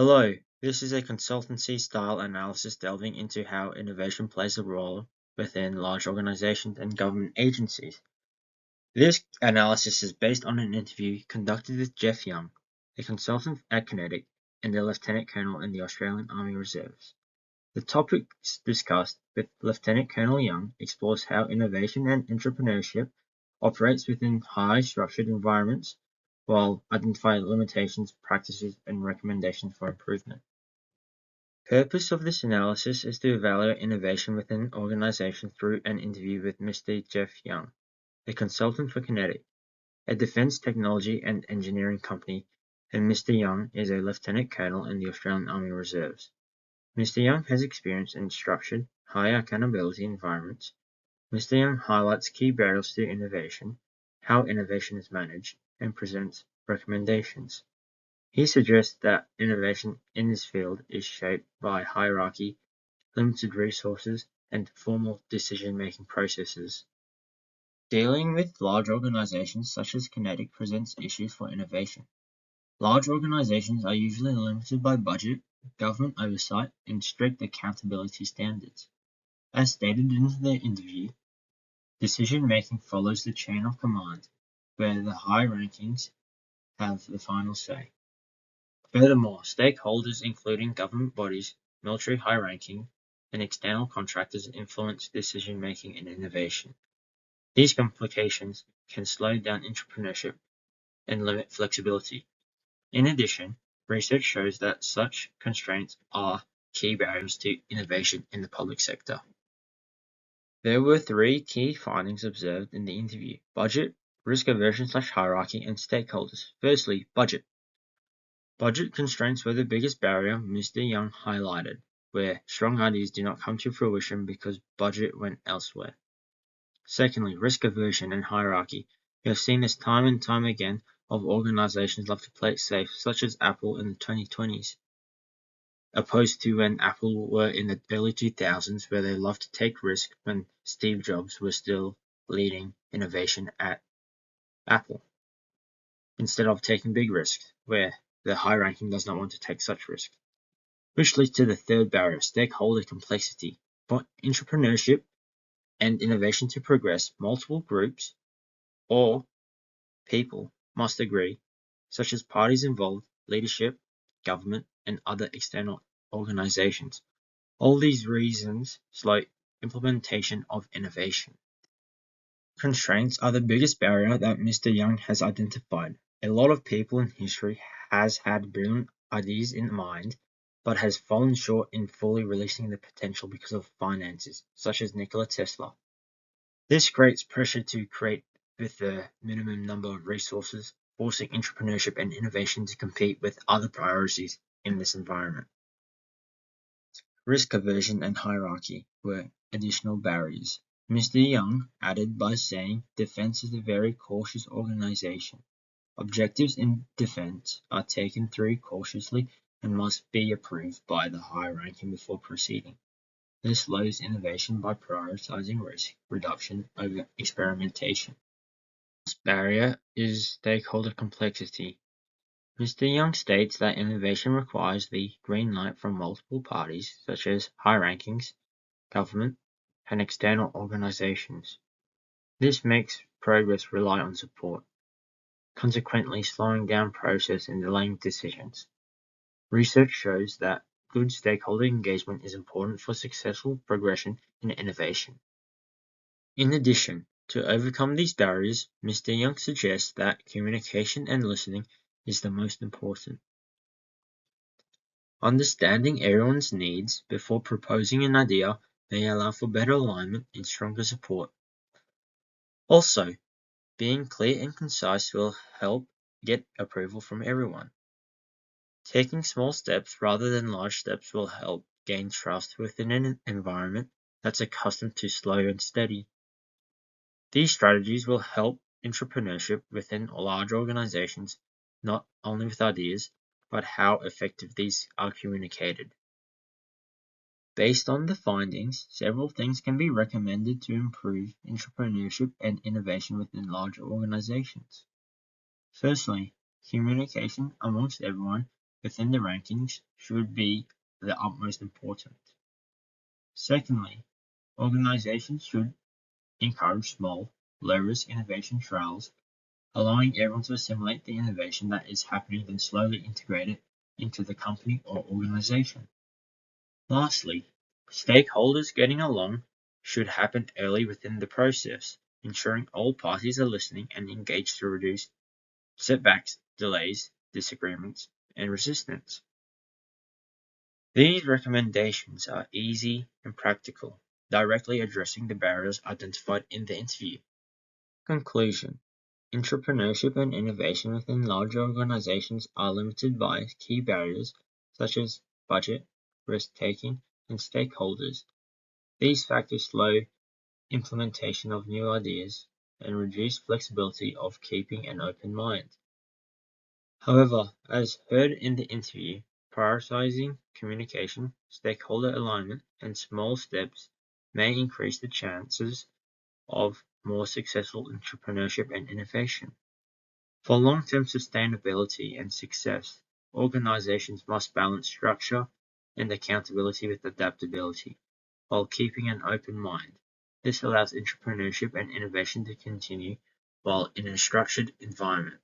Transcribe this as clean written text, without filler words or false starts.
Hello, this is a consultancy-style analysis delving into how innovation plays a role within large organizations and government agencies. This analysis is based on an interview conducted with Jeff Young, a consultant at Kinetic and a lieutenant colonel in the Australian Army Reserves. The topics discussed with Lieutenant Colonel Young explores how innovation and entrepreneurship operates within highly structured environments, while identifying limitations, practices, and recommendations for improvement. Purpose of this analysis is to evaluate innovation within an organization through an interview with Mr. Jeff Young, a consultant for Kinetic, a defense technology and engineering company, and Mr. Young is a lieutenant colonel in the Australian Army Reserves. Mr. Young has experience in structured, high accountability environments. Mr. Young highlights key barriers to innovation, how innovation is managed, and presents recommendations. He suggests that innovation in this field is shaped by hierarchy, limited resources, and formal decision-making processes. Dealing with large organizations such as Kinetic presents issues for innovation. Large organizations are usually limited by budget, government oversight, and strict accountability standards. As stated in the interview, decision-making follows the chain of command, where the high rankings have the final say. Furthermore, stakeholders including government bodies, military high-ranking, and external contractors influence decision-making and innovation. These complications can slow down entrepreneurship and limit flexibility. In addition, research shows that such constraints are key barriers to innovation in the public sector. There were three key findings observed in the interview: budget, risk aversion/hierarchy, and stakeholders. Firstly, budget. Budget constraints were the biggest barrier Mr. Young highlighted, where strong ideas do not come to fruition because budget went elsewhere. Secondly, risk aversion and hierarchy. We have seen this time and time again of organizations love to play it safe, such as Apple in the 2020s, opposed to when Apple were in the early 2000s, where they loved to take risks when Steve Jobs was still leading innovation at Apple, instead of taking big risks, where the high ranking does not want to take such risks. Which leads to the third barrier, stakeholder complexity. For entrepreneurship and innovation to progress, multiple groups or people must agree, such as parties involved, leadership, government, and other external organizations. All these reasons slow implementation of innovation. Constraints are the biggest barrier that Mr. Young has identified. A lot of people in history has had brilliant ideas in mind, but has fallen short in fully releasing the potential because of finances, such as Nikola Tesla. This creates pressure to create with the minimum number of resources, forcing entrepreneurship and innovation to compete with other priorities in this environment. Risk aversion and hierarchy were additional barriers. Mr. Young added by saying defense is a very cautious organization. Objectives in defense are taken through cautiously and must be approved by the high ranking before proceeding. This slows innovation by prioritizing risk reduction over experimentation. This barrier is stakeholder complexity. Mr. Young states that innovation requires the green light from multiple parties, such as high rankings, government, and external organizations. This makes progress rely on support, consequently slowing down process and delaying decisions. Research shows that good stakeholder engagement is important for successful progression in innovation. In addition, to overcome these barriers, Mr. Young suggests that communication and listening is the most important. Understanding everyone's needs before proposing an idea may allow for better alignment and stronger support. Also, being clear and concise will help get approval from everyone. Taking small steps rather than large steps will help gain trust within an environment that's accustomed to slow and steady. These strategies will help entrepreneurship within large organizations, not only with ideas, but how effective these are communicated. Based on the findings, several things can be recommended to improve entrepreneurship and innovation within large organizations. Firstly, communication amongst everyone within the rankings should be the utmost important. Secondly, organizations should encourage small, low-risk innovation trials, allowing everyone to assimilate the innovation that is happening, then slowly integrate it into the company or organization. Lastly, stakeholders getting along should happen early within the process, ensuring all parties are listening and engaged to reduce setbacks, delays, disagreements, and resistance. These recommendations are easy and practical, directly addressing the barriers identified in the interview. Conclusion: Entrepreneurship and innovation within larger organizations are limited by key barriers such as budget, risk-taking, and stakeholders. These factors slow implementation of new ideas and reduce flexibility of keeping an open mind. However, as heard in the interview, prioritizing communication, stakeholder alignment, and small steps may increase the chances of more successful entrepreneurship and innovation. For long-term sustainability and success, organizations must balance structure and accountability with adaptability, while keeping an open mind. This allows entrepreneurship and innovation to continue while in a structured environment.